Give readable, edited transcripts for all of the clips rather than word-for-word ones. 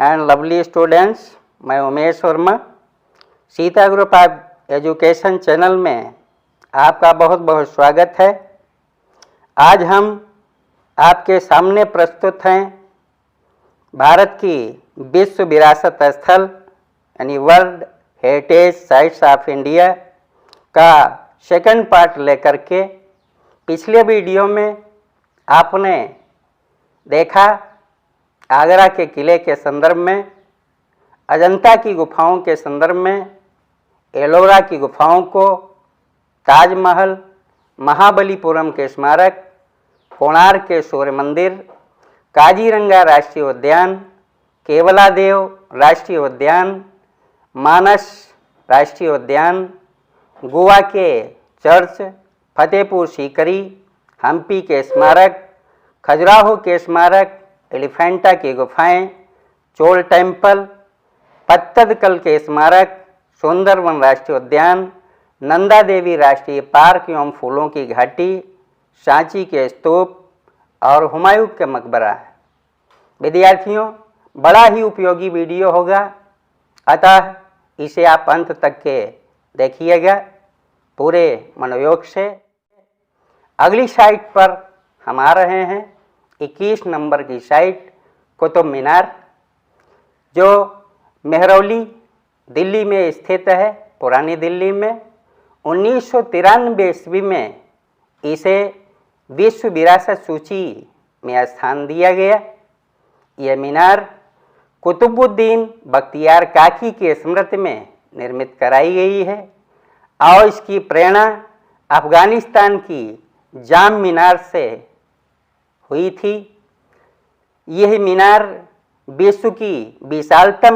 And lovely students, मैं Umesh Verma Sita group of education channel में आपका बहुत बहुत स्वागत है। आज हम आपके सामने प्रस्तुत हैं भारत की विश्व विरासत स्थल यानी world heritage sites of India का सेकंड पार्ट लेकर के। पिछले वीडियो में आपने देखा आगरा के किले के संदर्भ में, अजंता की गुफाओं के संदर्भ में, एलोरा की गुफाओं को, ताजमहल, महाबलीपुरम के स्मारक, कोणार्क के सूर्य मंदिर, काजीरंगा राष्ट्रीय उद्यान, केवलादेव राष्ट्रीय उद्यान, मानस राष्ट्रीय उद्यान, गोवा के चर्च, फतेहपुर सीकरी, हम्पी के स्मारक, खजुराहो के स्मारक, एलिफेंटा की गुफाएं, चोल टेम्पल, पत्तदकल के स्मारक, सुंदरवन राष्ट्रीय उद्यान, नंदा देवी राष्ट्रीय पार्क एवं फूलों की घाटी, सांची के स्तूप और हुमायूं के मकबरा है। विद्यार्थियों, बड़ा ही उपयोगी वीडियो होगा, अतः इसे आप अंत तक के देखिएगा पूरे मनोयोग से। अगली साइट पर हम आ रहे हैं, 21 नंबर की साइट कुतुब मीनार, जो मेहरौली दिल्ली में स्थित है, पुरानी दिल्ली में। 1993 ईस्वी में इसे विश्व विरासत सूची में स्थान दिया गया। यह मीनार कुतुबुद्दीन बख्तियार काकी के स्मृति में निर्मित कराई गई है और इसकी प्रेरणा अफगानिस्तान की जाम मीनार से हुई थी। यह मीनार विश्व की विशालतम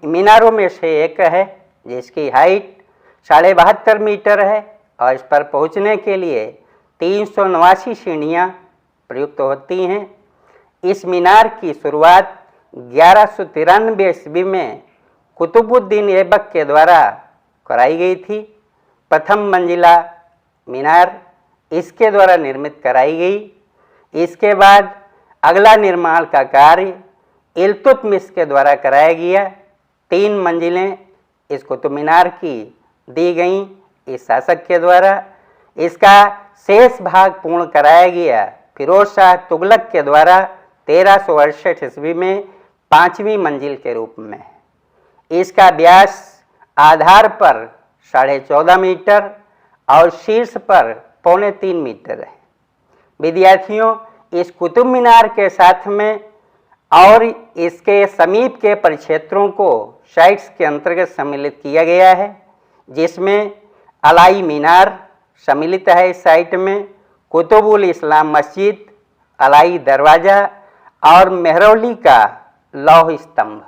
मीनारों में से एक है, जिसकी हाइट 72.5 मीटर है और इस पर पहुंचने के लिए 389 सीढ़ियाँ प्रयुक्त होती हैं। इस मीनार की शुरुआत 1193 ईस्वी में कुतुबुद्दीन ऐबक के द्वारा कराई गई थी। प्रथम मंजिला मीनार इसके द्वारा निर्मित कराई गई। इसके बाद अगला निर्माण का कार्य इल्तुतमिश के द्वारा कराया गया। 3 मंजिलें इस कुतुब मीनार की दी गईं इस शासक के द्वारा। इसका शेष भाग पूर्ण कराया गया फिरोज शाह तुगलक के द्वारा 1368 ईस्वी में 5वीं मंजिल के रूप में। इसका व्यास आधार पर 14.5 मीटर और शीर्ष पर 2.25 मीटर है। विद्यार्थियों, इस कुतुब मीनार के साथ में और इसके समीप के परिक्षेत्रों को साइट्स के अंतर्गत सम्मिलित किया गया है, जिसमें अलाई मीनार सम्मिलित है इस साइट में, कुतुबुल इस्लाम मस्जिद, अलाई दरवाज़ा और मेहरौली का लौह स्तंभ,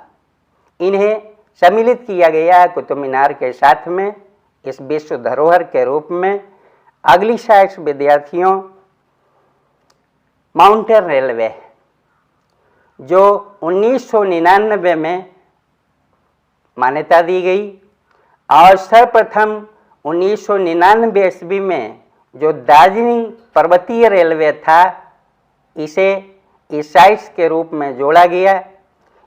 इन्हें सम्मिलित किया गया है कुतुब मीनार के साथ में इस विश्व धरोहर के रूप में। अगली साइट विद्यार्थियों, माउंटेन रेलवे, जो 1999 में मान्यता दी गई और सर्वप्रथम 1999 ईस्वी में जो दार्जिलिंग पर्वतीय रेलवे था, इसे इस साइट्स के रूप में जोड़ा गया।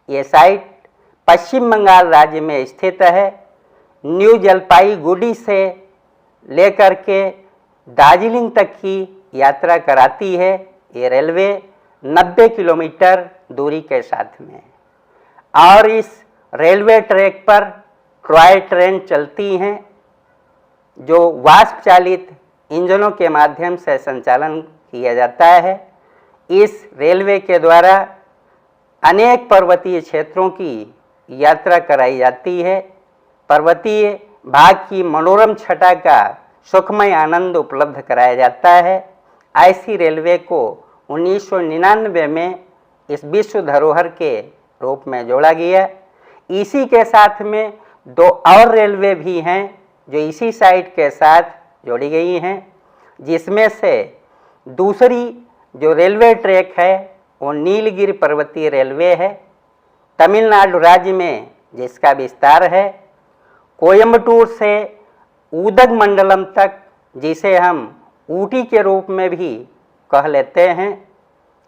ये साइट पश्चिम बंगाल राज्य में स्थित है। न्यू जलपाईगुड़ी से लेकर के दार्जिलिंग तक की यात्रा कराती है ये रेलवे 90 किलोमीटर दूरी के साथ में। और इस railway track per toy train चलती हैं, जो वाष्प चालित इंजनों के माध्यम से संचालन किया जाता है। इस रेलवे के द्वारा अनेक पर्वतीय क्षेत्रों की यात्रा कराई जाती है। पर्वतीय भाग की मनोरम छटा का सुखमय आनंद उपलब्ध कराया जाता है। ऐसी रेलवे को 1999 में इस विश्व धरोहर के रूप में जोड़ा गया। इसी के साथ में 2 और रेलवे भी हैं जो इसी साइट के साथ जोड़ी गई हैं, जिसमें से दूसरी जो रेलवे ट्रैक है वो नीलगिरी पर्वतीय रेलवे है, तमिलनाडु राज्य में जिसका विस्तार है कोयम्बटूर से उदगमंडलम तक, जिसे हम ऊटी के रूप में भी कह लेते हैं,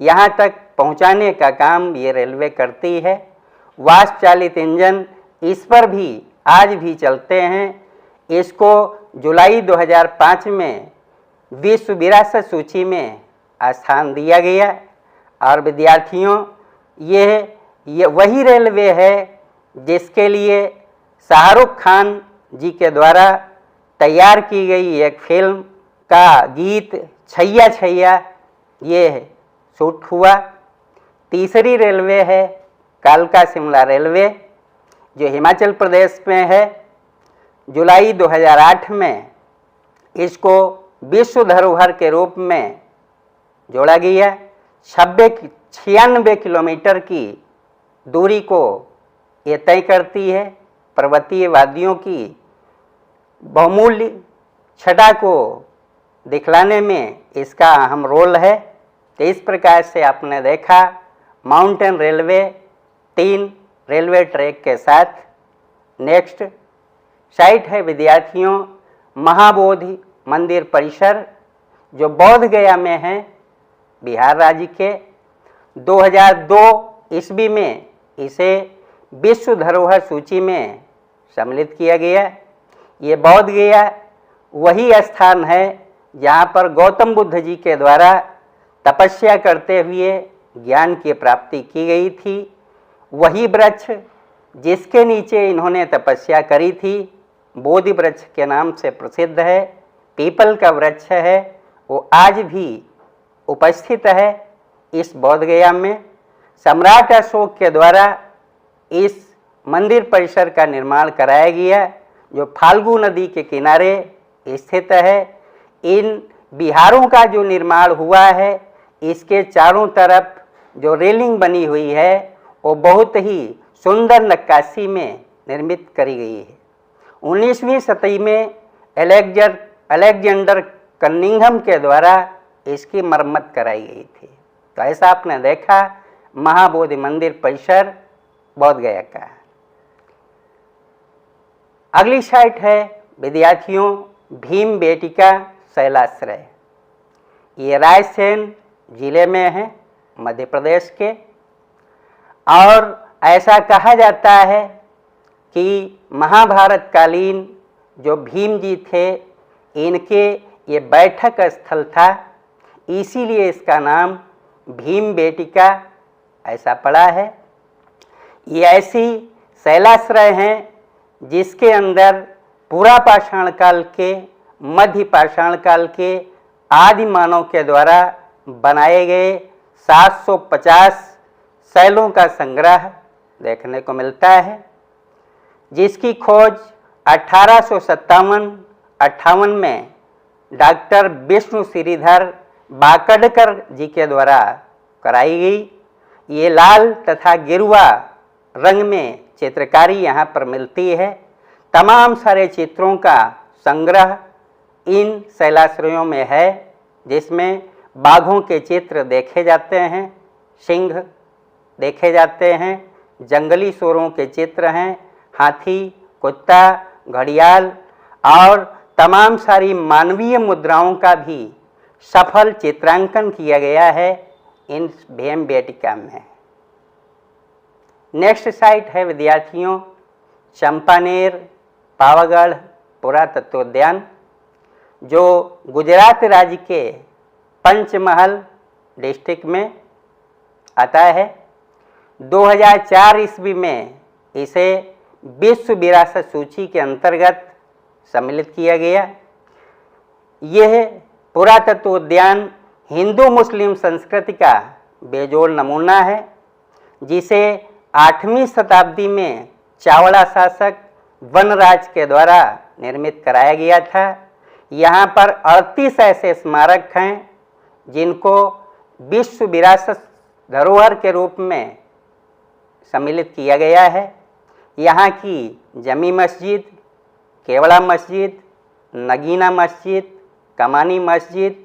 यहाँ तक पहुँचाने का काम ये रेलवे करती है। वाष्प चालित इंजन इस पर भी आज भी चलते हैं। इसको जुलाई 2005 में विश्व विरासत सूची में स्थान दिया गया। और विद्यार्थियों, ये वही रेलवे है जिसके लिए शाहरुख खान जी के द्वारा तैयार की गई एक फिल्म का गीत छैया छैया ये शूट हुआ। तीसरी रेलवे है कालका शिमला रेलवे, जो हिमाचल प्रदेश में है। जुलाई 2008 में इसको विश्व धरोहर के रूप में जोड़ा गया। 96 किलोमीटर की दूरी को ये तय करती है। पर्वतीय वादियों की बहुमूल्य छटा को दिखलाने में इसका अहम रोल है। तो इस प्रकार से आपने देखा माउंटेन रेलवे 3 रेलवे ट्रैक के साथ। नेक्स्ट साइट है विद्यार्थियों महाबोधि मंदिर परिसर, जो बोध गया में है, बिहार राज्य के। 2002 ईस्वी में इसे विश्व धरोहर सूची में सम्मिलित किया गया। ये बोध गया वही स्थान है जहाँ पर गौतम बुद्ध जी के द्वारा तपस्या करते हुए ज्ञान की प्राप्ति की गई थी। वही वृक्ष जिसके नीचे इन्होंने तपस्या करी थी बोधि वृक्ष के नाम से प्रसिद्ध है, पीपल का वृक्ष है, वो आज भी उपस्थित है इस बोध गया में। सम्राट अशोक के द्वारा इस मंदिर परिसर का निर्माण कराया गया, जो फाल्गु नदी के किनारे स्थित है। इन विहारों का जो निर्माण हुआ है, इसके चारों तरफ जो रेलिंग बनी हुई है वो बहुत ही सुंदर नक्काशी में निर्मित करी गई है। 19वीं सदी में अलेक्जेंडर कनिंघम के द्वारा इसकी मरम्मत कराई गई थी। तो ऐसा आपने देखा महाबोधि मंदिर परिसर बोध गया का। अगली साइट है विद्यार्थियों भीमबेटका शैलाश्रय। ये रायसेन जिले में है, मध्य प्रदेश के। और ऐसा कहा जाता है कि महाभारत कालीन जो भीम जी थे, इनके ये बैठक स्थल था, इसीलिए इसका नाम भीमबेटका ऐसा पड़ा है। ये ऐसी शैलाश्रय हैं जिसके अंदर पूरा पाषाण काल के, मध्य पाषाण काल के, आदि मानव के द्वारा बनाए गए 750 शैलों का संग्रह देखने को मिलता है, जिसकी खोज 1857-58 में डॉक्टर विष्णु श्रीधर बाकड़कर जी के द्वारा कराई गई। ये लाल तथा गेरुआ रंग में चित्रकारी यहाँ पर मिलती है। तमाम सारे चित्रों का संग्रह इन शैलाश्रयों में है, जिसमें बाघों के चित्र देखे जाते हैं, सिंह देखे जाते हैं, जंगली सूरों के चित्र हैं, हाथी, कुत्ता, घड़ियाल और तमाम सारी मानवीय मुद्राओं का भी सफल चित्रांकन किया गया है इन भीमबेटका में। नेक्स्ट साइट है विद्यार्थियों चंपानेर पावागढ़ पुरातत्वोद्यान, जो गुजरात राज्य के पंचमहल डिस्ट्रिक्ट में आता है। 2004 ईस्वी में इसे विश्व विरासत सूची के अंतर्गत सम्मिलित किया गया। यह पुरातत्व उद्यान हिंदू मुस्लिम संस्कृति का बेजोड़ नमूना है, जिसे 8वीं शताब्दी में चावड़ा शासक वनराज के द्वारा निर्मित कराया गया था। यहाँ पर 38 ऐसे स्मारक हैं जिनको विश्व विरासत धरोहर के रूप में सम्मिलित किया गया है। यहाँ की जमी मस्जिद, केवड़ा मस्जिद, नगीना मस्जिद, कमानी मस्जिद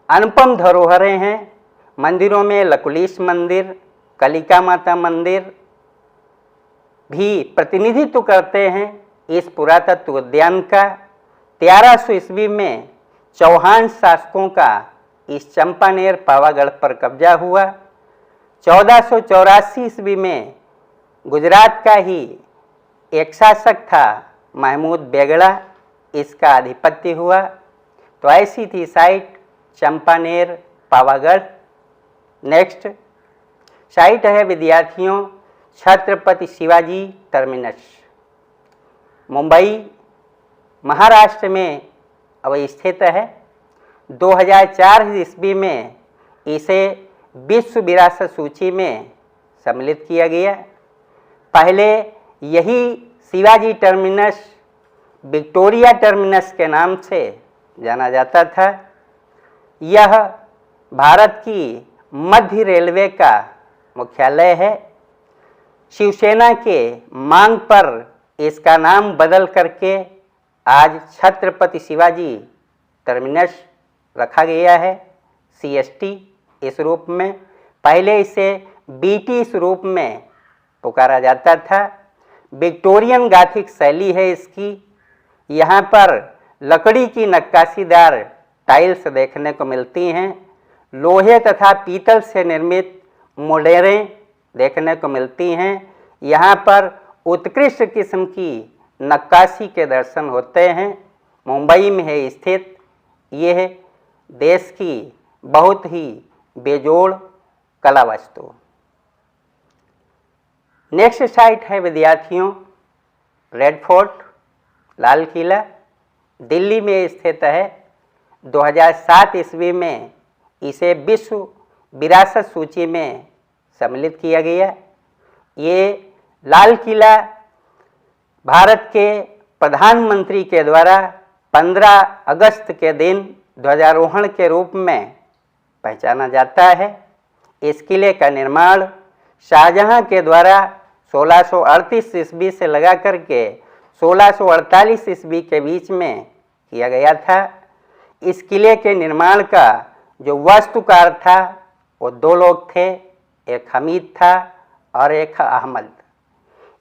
अनुपम धरोहरें हैं। मंदिरों में लकुलिश मंदिर, कलिका माता मंदिर भी प्रतिनिधित्व करते हैं इस पुरातत्व उद्यान का। 1300 ईस्वी में चौहान शासकों का इस चंपानेर पावागढ़ पर कब्जा हुआ। 1484 ईस्वी में गुजरात का ही एक शासक था महमूद बेगड़ा, इसका आधिपत्य हुआ। तो ऐसी थी site Champaner Pavagadh. Next site है विद्यार्थियों छत्रपति शिवाजी टर्मिनस, मुंबई महाराष्ट्र में अवस्थित है। 2004 ईस्वी में इसे विश्व विरासत सूची में सम्मिलित किया गया। पहले यही शिवाजी टर्मिनस विक्टोरिया टर्मिनस के नाम से जाना जाता था। यह भारत की मध्य रेलवे का मुख्यालय है। शिवसेना के मांग पर इसका नाम बदल करके आज छत्रपति शिवाजी टर्मिनस रखा गया है, CST इस रूप में। पहले इसे BT इस रूप में पुकारा जाता था। विक्टोरियन गाथिक शैली है इसकी। यहाँ पर लकड़ी की नक्काशीदार टाइल्स देखने को मिलती हैं। लोहे तथा पीतल से निर्मित मोडेरें देखने को मिलती हैं। यहाँ पर उत्कृष्ट किस्म की नक्काशी के दर्शन होते हैं। मुंबई में है स्थित यह देश की बहुत ही बेजोड़ कला वस्तु। नेक्स्ट साइट है विद्यार्थियों रेड फोर्ट, लाल किला, दिल्ली में स्थित है। 2007 ईस्वी में इसे विश्व विरासत सूची में सम्मिलित किया गया। ये लाल किला भारत के प्रधानमंत्री के द्वारा 15 अगस्त के दिन ध्वजारोहण के रूप में पहचाना जाता है। इस किले का निर्माण शाहजहां के द्वारा 1638 ईस्वी से लगा करके 1648 ईस्वी के बीच में किया गया था। इस किले के निर्माण का जो वास्तुकार था वो 2 लोग थे, एक हमीद था और एक अहमद।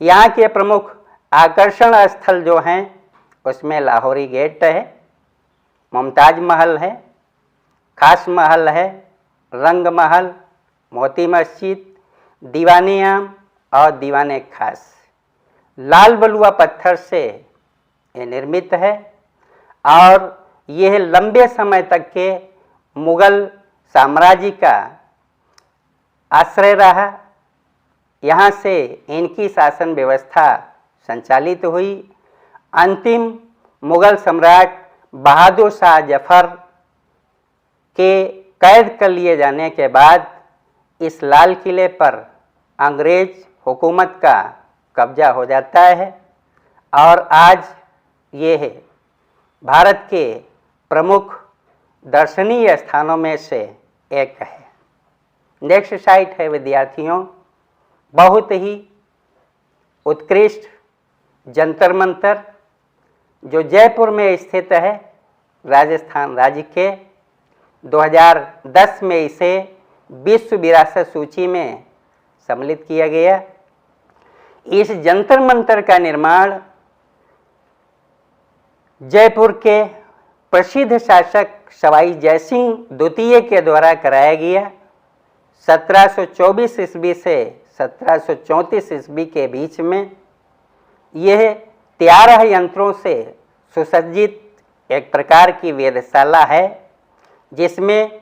यहाँ के प्रमुख आकर्षण स्थल जो हैं उसमें लाहौरी गेट है, मुमताज महल है, खास महल है, रंग महल, मोती मस्जिद, दीवाने आम और दीवाने खास। लाल बलुआ पत्थर से ये निर्मित है और यह लंबे समय तक के मुगल साम्राज्य का आश्रय रहा। यहाँ से इनकी शासन व्यवस्था संचालित हुई। अंतिम मुगल सम्राट बहादुर शाह जफर के कैद कर लिए जाने के बाद इस लाल किले पर अंग्रेज हुकूमत का कब्जा हो जाता है और आज ये है भारत के प्रमुख दर्शनीय स्थानों में से एक है। नेक्स्ट साइट है विद्यार्थियों बहुत ही उत्कृष्ट जंतर मंतर, जो जयपुर में स्थित है, राजस्थान राज्य के। 2010 में इसे विश्व विरासत सूची में सम्मिलित किया गया। इस जंतर मंतर का निर्माण जयपुर के प्रसिद्ध शासक सवाई जयसिंह द्वितीय के द्वारा कराया गया। 1724 ईस्वी से 1734 ईस्वी के बीच में यह 13 यंत्रों से सुसज्जित एक प्रकार की वेधशाला है, जिसमें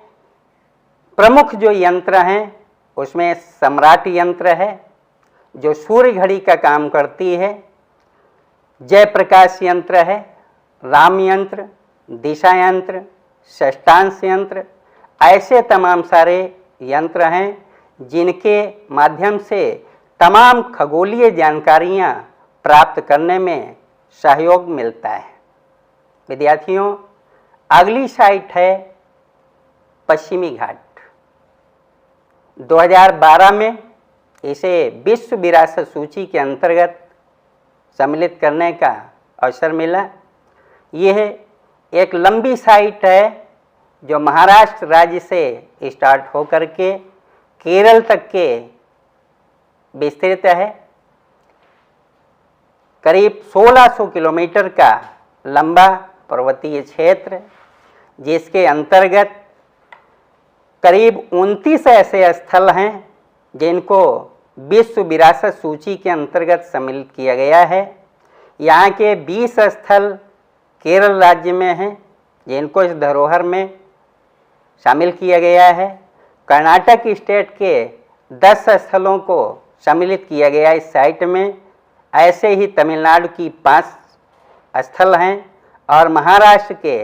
प्रमुख जो यंत्र हैं उसमें सम्राट यंत्र है जो सूर्य घड़ी का काम करती है, जयप्रकाश यंत्र है, राम यंत्र, दिशा यंत्र, षष्ठांश यंत्र, ऐसे तमाम सारे यंत्र हैं जिनके माध्यम से तमाम खगोलीय जानकारियाँ प्राप्त करने में सहयोग मिलता है। विद्यार्थियों अगली साइट है पश्चिमी घाट। 2012 में इसे विश्व विरासत सूची के अंतर्गत सम्मिलित करने का अवसर मिला। यह एक लंबी साइट है जो महाराष्ट्र राज्य से स्टार्ट होकर के केरल तक के विस्तृत है। करीब 1600 किलोमीटर का लंबा पर्वतीय क्षेत्र, जिसके अंतर्गत करीब 29 ऐसे स्थल हैं जिनको विश्व विरासत सूची के अंतर्गत सम्मिलित किया गया है। यहाँ के 20 स्थल केरल राज्य में हैं जिनको इस धरोहर में शामिल किया गया है। कर्नाटक स्टेट के 10 स्थलों को सम्मिलित किया गया इस साइट में। ऐसे ही तमिलनाडु की 5 स्थल हैं और महाराष्ट्र के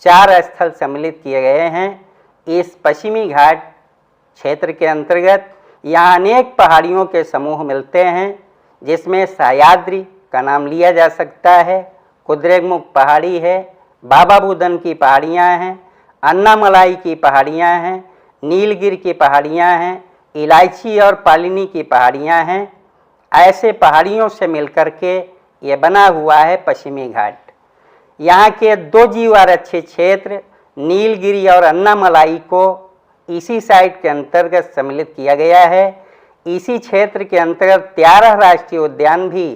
4 स्थल सम्मिलित किए गए हैं इस पश्चिमी घाट क्षेत्र के अंतर्गत। यहाँ अनेक पहाड़ियों के समूह मिलते हैं जिसमें सह्याद्री का नाम लिया जा सकता है, कुद्रेमुख पहाड़ी है, बाबा बुदन की पहाड़ियाँ हैं, अन्नामलाई की पहाड़ियाँ हैं, नीलगिरी की पहाड़ियाँ हैं, इलायची और पालिनी की पहाड़ियाँ हैं। ऐसे पहाड़ियों से मिलकर के ये बना हुआ है पश्चिमी घाट। यहाँ के 2 जीव आरक्षित क्षेत्र नीलगिरी और अन्नामलाई को इसी साइट के अंतर्गत सम्मिलित किया गया है। इसी क्षेत्र के अंतर्गत 13 राष्ट्रीय उद्यान भी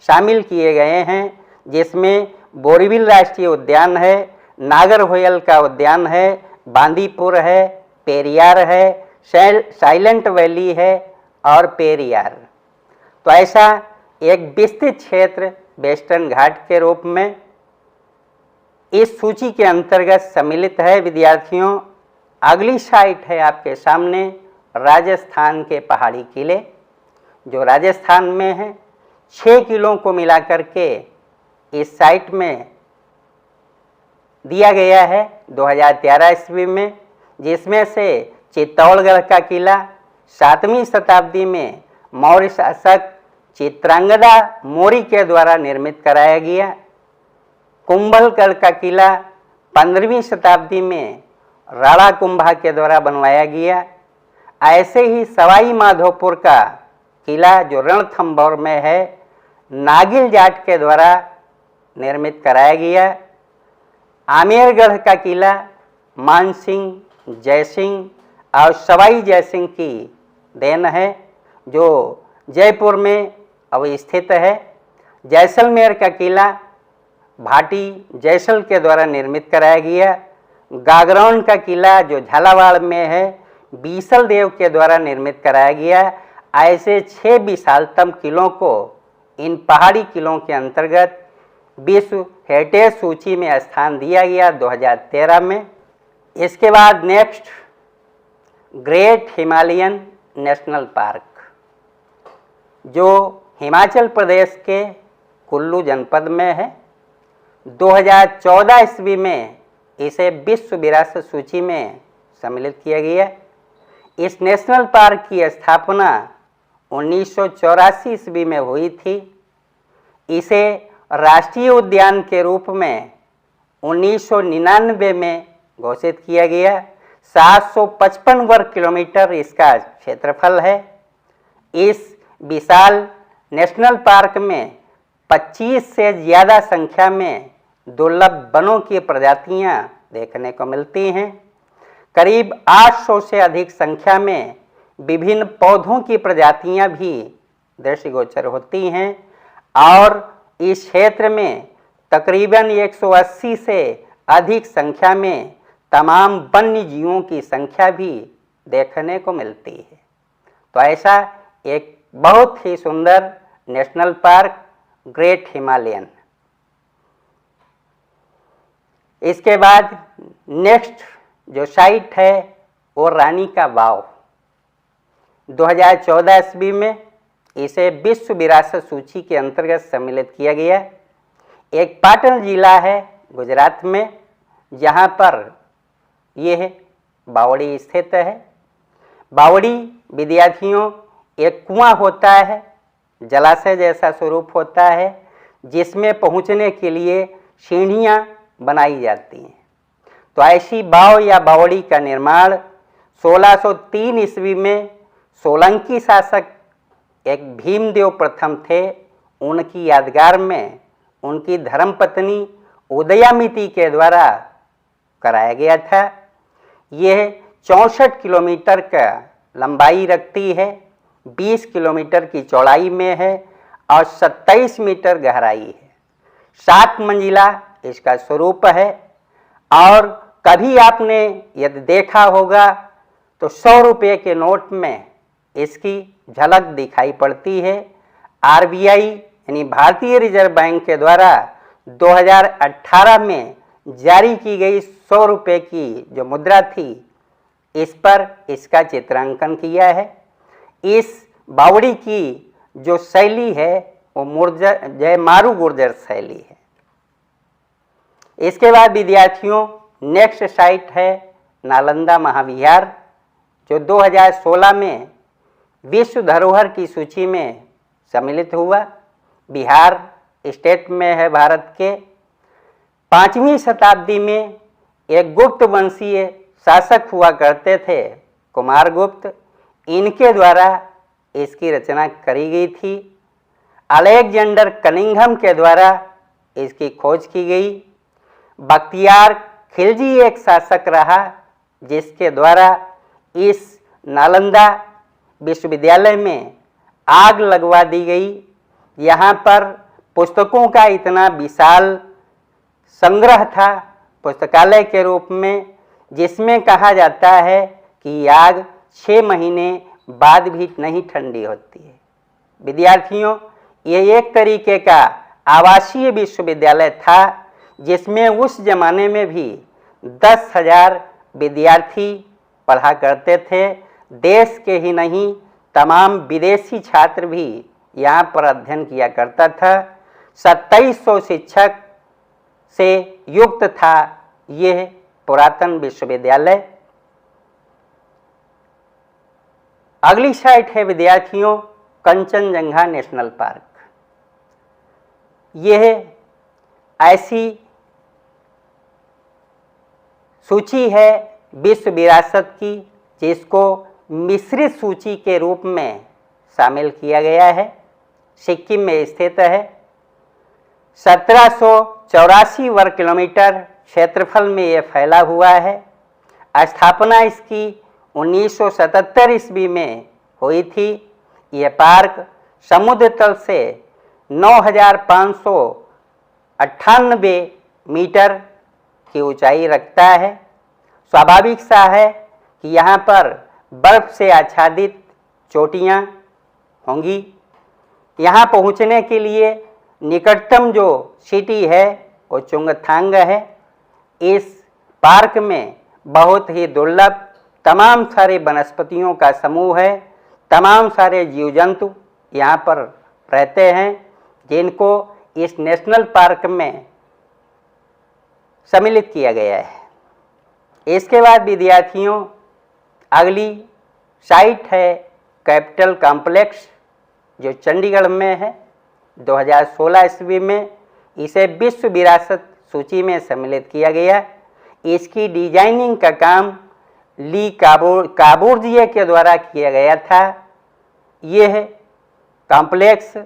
शामिल किए गए हैं जिसमें बोरीविल राष्ट्रीय उद्यान है, नागरहोयल का उद्यान है, बांदीपुर है, पेरियार है, साइलेंट वैली है और पेरियार। तो ऐसा एक विस्तृत क्षेत्र वेस्टर्न घाट के रूप में इस सूची के अंतर्गत सम्मिलित है। विद्यार्थियों, अगली साइट है आपके सामने राजस्थान के पहाड़ी किले, जो राजस्थान में हैं। 6 किलों को मिलाकर के इस साइट में दिया गया है 2013 ईस्वी में, जिसमें से चित्तौड़गढ़ का किला 7वीं शताब्दी में मौर्य शासक चित्रांगदा मौर्य के द्वारा निर्मित कराया गया। कुंभलगढ़ का किला 15वीं शताब्दी में राणा कुंभा के द्वारा बनवाया गया। ऐसे ही सवाई माधोपुर का किला जो रणथंभौर में है, नागिल जाट के द्वारा निर्मित कराया गया। आमेरगढ़ का किला मानसिंह, जयसिंह और सवाई जयसिंह की देन है जो जयपुर में अवस्थित है। जैसलमेर का किला भाटी जैसल के द्वारा निर्मित कराया गया। गागरौन का किला जो झालावाड़ में है, बीसल देव के द्वारा निर्मित कराया गया। ऐसे 6 विशालतम किलों को इन पहाड़ी किलों के अंतर्गत विश्व हेरिटेज सूची में स्थान दिया गया 2013 में। इसके बाद next great Himalayan national park, जो हिमाचल प्रदेश के कुल्लू जनपद में है। 2014 ईस्वी में इसे विश्व विरासत सूची में सम्मिलित किया गया। इस नेशनल पार्क की स्थापना 1984 ईस्वी में हुई थी। इसे राष्ट्रीय उद्यान के रूप में 1999 में घोषित किया गया। 755 वर्ग किलोमीटर इसका क्षेत्रफल है। इस विशाल नेशनल पार्क में 25 से ज़्यादा संख्या में दुर्लभ वनों की प्रजातियां देखने को मिलती हैं। करीब 800 से अधिक संख्या में विभिन्न पौधों की प्रजातियां भी दृष्टिगोचर होती हैं और इस क्षेत्र में तकरीबन 180 से अधिक संख्या में तमाम वन्य जीवों की संख्या भी देखने को मिलती है। तो ऐसा एक बहुत ही सुंदर नेशनल पार्क ग्रेट हिमालयन। इसके बाद नेक्स्ट जो साइट है वो रानी का वाव। 2014 ईस्वी में इसे विश्व विरासत सूची के अंतर्गत सम्मिलित किया गया। एक पाटन जिला है गुजरात में, जहाँ पर यह बावड़ी स्थित है। बावड़ी विद्यार्थियों एक कुआं होता है, जलाशय जैसा स्वरूप होता है, जिसमें पहुंचने के लिए सीढ़ियां बनाई जाती हैं। तो ऐसी बाव या बावड़ी का निर्माण 1603 ईस्वी में सोलंकी शासक एक भीमदेव प्रथम थे, उनकी यादगार में उनकी धर्मपत्नी उदयामिति के द्वारा कराया गया था। यह 64 किलोमीटर का लंबाई रखती है, 20 किलोमीटर की चौड़ाई में है और 27 मीटर गहराई है। 7 मंजिला इसका स्वरूप है और कभी आपने यदि देखा होगा तो 100 रुपये के नोट में इसकी झलक दिखाई पड़ती है। आरबीआई यानी भारतीय रिजर्व बैंक के द्वारा 2018 में जारी की गई 100 रुपये की जो मुद्रा थी, इस पर इसका चित्रांकन किया है। इस बावड़ी की जो शैली है वो जयमारू गुर्जर शैली है। इसके बाद विद्यार्थियों नेक्स्ट साइट है नालंदा महाविहार, जो 2016 में विश्व धरोहर की सूची में सम्मिलित हुआ। बिहार स्टेट में है भारत के। 5वीं शताब्दी में एक गुप्त वंशीय शासक हुआ करते थे, कुमारगुप्त, इनके द्वारा इसकी रचना करी गई थी। अलेक्जेंडर कनिंघम के द्वारा इसकी खोज की गई। बख्तियार खिलजी एक शासक रहा जिसके द्वारा इस नालंदा विश्वविद्यालय में आग लगवा दी गई। यहाँ पर पुस्तकों का इतना विशाल संग्रह था पुस्तकालय के रूप में, जिसमें कहा जाता है कि आग 6 महीने बाद भी नहीं ठंडी होती है। विद्यार्थियों, ये एक तरीके का आवासीय विश्वविद्यालय था जिसमें उस जमाने में भी 10,000 विद्यार्थी पढ़ा करते थे। देश के ही नहीं, तमाम विदेशी छात्र भी यहाँ पर अध्ययन किया करता था। 2700 शिक्षक से युक्त था यह पुरातन विश्वविद्यालय। अगली साइट है विद्यार्थियों कंचनजंगा नेशनल पार्क। यह ऐसी सूची है विश्व विरासत की जिसको मिश्रित सूची के रूप में शामिल किया गया है। सिक्किम में स्थित है। 1784 वर्ग किलोमीटर क्षेत्रफल में यह फैला हुआ है। स्थापना इसकी 1977 ईस्वी में हुई थी। यह पार्क समुद्र तल से 9,598 मीटर की ऊंचाई रखता है। स्वाभाविक सा है कि यहाँ पर बर्फ से आच्छादित चोटियाँ होंगी। यहाँ पहुँचने के लिए निकटतम जो सिटी है वो चुंगथांग है। इस पार्क में बहुत ही दुर्लभ तमाम सारे वनस्पतियों का समूह है। तमाम सारे जीव जंतु यहाँ पर रहते हैं जिनको इस नेशनल पार्क में सम्मिलित किया गया है। इसके बाद विद्यार्थियों अगली साइट है कैपिटल कॉम्प्लेक्स, जो चंडीगढ़ में है। 2016 ईस्वी में इसे विश्व विरासत सूची में सम्मिलित किया गया। इसकी डिजाइनिंग का काम ली काबूर्जिए के द्वारा किया गया था। यह कॉम्प्लेक्स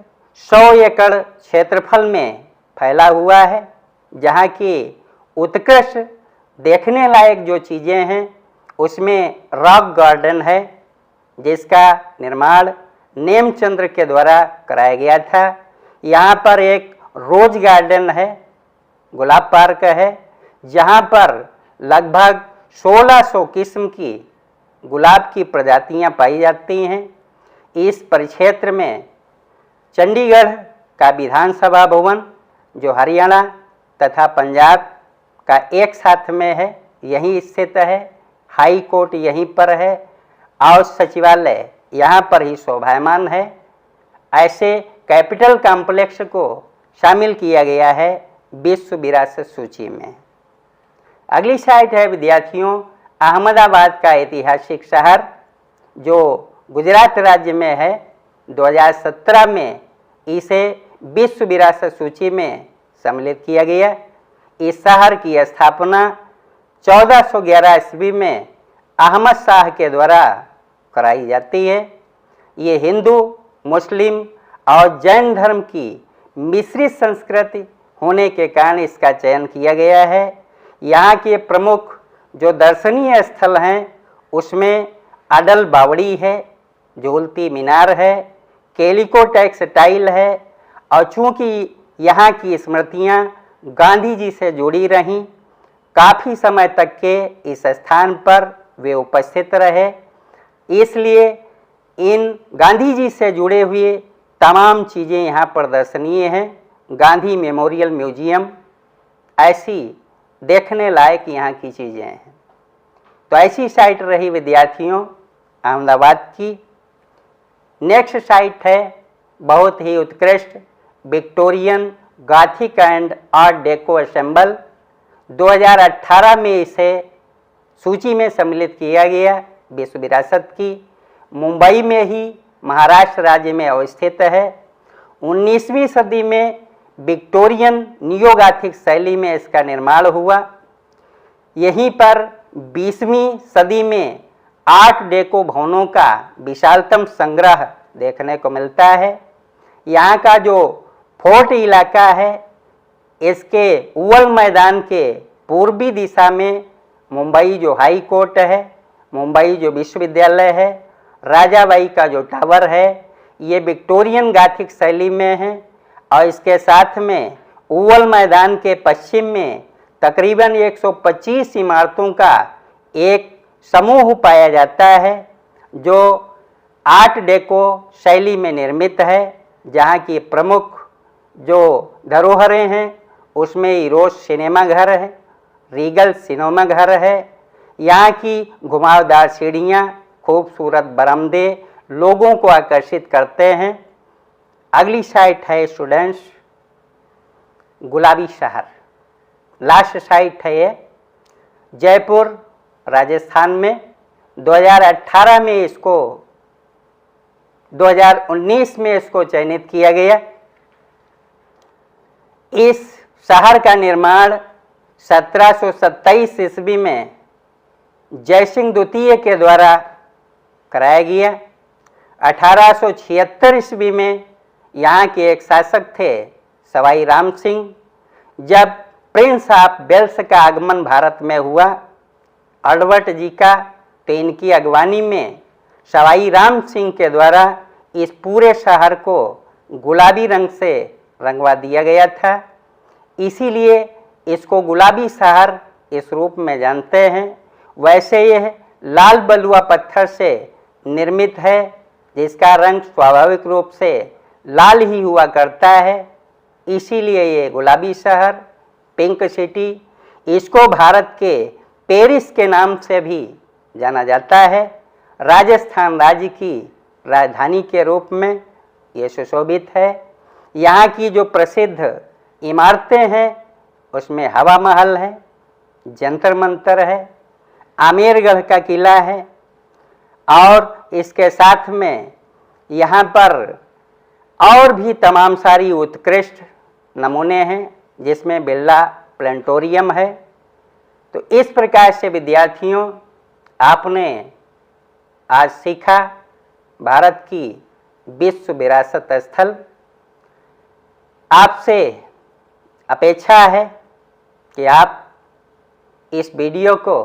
100 एकड़ क्षेत्रफल में फैला हुआ है, जहाँ की उत्कृष्ट देखने लायक जो चीज़ें हैं उसमें रॉक गार्डन है, जिसका निर्माण नेमचंद्र के द्वारा कराया गया था। यहाँ पर एक रोज गार्डन है, गुलाब पार्क है, जहाँ पर लगभग 1600 किस्म की गुलाब की प्रजातियाँ पाई जाती हैं। इस परिक्षेत्र में चंडीगढ़ का विधानसभा भवन, जो हरियाणा तथा पंजाब का एक साथ में है, यहीं स्थित है। हाई कोर्ट यहीं पर है और सचिवालय यहाँ पर ही शोभायमान है। ऐसे कैपिटल कॉम्प्लेक्स को शामिल किया गया है विश्व विरासत सूची में। अगली साइट है विद्यार्थियों अहमदाबाद का ऐतिहासिक शहर, जो गुजरात राज्य में है। 2017 में इसे विश्व विरासत सूची में सम्मिलित किया गया। इस शहर की स्थापना 1411 ईस्वी में अहमद शाह के द्वारा कराई जाती है। ये हिंदू, मुस्लिम और जैन धर्म की मिश्रित संस्कृति होने के कारण इसका चयन किया गया है। यहाँ के प्रमुख जो दर्शनीय स्थल हैं उसमें अडल बावड़ी है, झूलती मीनार है, कैलिको टेक्सटाइल है, और चूँकि यहाँ की स्मृतियाँ गांधी जी से जुड़ी रहीं, काफ़ी समय तक के इस स्थान पर वे उपस्थित रहे, इसलिए इन गांधी जी से जुड़े हुए तमाम चीज़ें यहाँ प्रदर्शनीय हैं। गांधी मेमोरियल म्यूजियम, ऐसी देखने लायक यहाँ की चीज़ें हैं। तो ऐसी साइट रही विद्यार्थियों अहमदाबाद की। नेक्स्ट साइट है बहुत ही उत्कृष्ट Victorian Gothic and art deco assemble. 2018 में इसे सूची में सम्मिलित किया गया विश्व विरासत की। मुंबई में ही महाराष्ट्र राज्य में अवस्थित है। 19वीं सदी में विक्टोरियन नियोगॉथिक शैली में इसका निर्माण हुआ। यहीं पर 20वीं सदी में आर्ट डेको भवनों का विशालतम संग्रह देखने को मिलता है। यहाँ का जो फोर्ट इलाका है, इसके उवल मैदान के पूर्वी दिशा में मुंबई जो हाई कोर्ट है, मुंबई जो विश्वविद्यालय है, राजाबाई का जो टावर है, ये विक्टोरियन गॉथिक शैली में है। और इसके साथ में उवल मैदान के पश्चिम में तकरीबन 125 इमारतों का एक समूह पाया जाता है जो आर्ट डेको शैली में निर्मित है। जहाँ की प्रमुख जो धरोहरें हैं उसमें इरोज सिनेमा घर है, रीगल सिनेमा घर है। यहाँ की घुमावदार सीढ़ियाँ, खूबसूरत बरामदे लोगों को आकर्षित करते हैं। अगली साइट है स्टूडेंट्स गुलाबी शहर। लास्ट साइट है ये जयपुर राजस्थान में। 2018 में इसको 2019 में इसको चयनित किया गया। इस शहर का निर्माण 1727 ईस्वी में जयसिंह द्वितीय के द्वारा कराया गया। 1876 ईस्वी में यहाँ के एक शासक थे सवाई राम सिंह। जब प्रिंस ऑफ वेल्स का आगमन भारत में हुआ अल्बर्ट जी का, तो इनकी अगवानी में सवाई राम सिंह के द्वारा इस पूरे शहर को गुलाबी रंग से रंगवा दिया गया था। इसीलिए इसको गुलाबी शहर इस रूप में जानते हैं। वैसे यह लाल बलुआ पत्थर से निर्मित है, जिसका रंग स्वाभाविक रूप से लाल ही हुआ करता है। इसीलिए ये गुलाबी शहर, पिंक सिटी, इसको भारत के पेरिस के नाम से भी जाना जाता है। राजस्थान राज्य की राजधानी के रूप में ये सुशोभित है। यहाँ की जो प्रसिद्ध इमारतें हैं उसमें हवा महल है, जंतर मंतर है, आमेरगढ़ का किला है। और इसके साथ में यहाँ पर और भी तमाम सारी उत्कृष्ट नमूने हैं, जिसमें बिरला प्लानिटोरियम है। तो इस प्रकार से विद्यार्थियों आपने आज सीखा भारत की विश्व विरासत स्थल। आपसे अपेक्षा है कि आप इस वीडियो को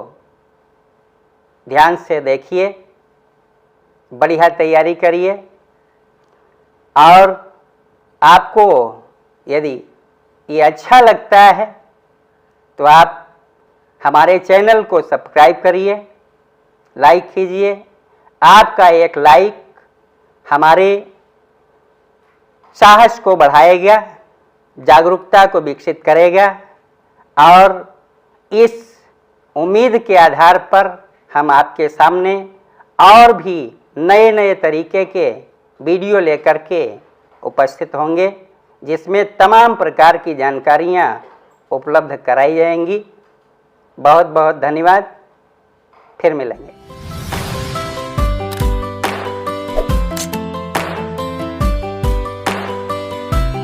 ध्यान से देखिए, बढ़िया तैयारी करिए। और आपको यदि ये अच्छा लगता है तो आप हमारे चैनल को सब्सक्राइब करिए, लाइक कीजिए। आपका एक लाइक हमारे साहस को बढ़ाएगा, जागरूकता को विकसित करेगा। और इस उम्मीद के आधार पर हम आपके सामने और भी नए नए तरीके के वीडियो लेकर के उपस्थित होंगे, जिसमें तमाम प्रकार की जानकारियाँ उपलब्ध कराई जाएंगी। बहुत बहुत धन्यवाद। फिर मिलेंगे।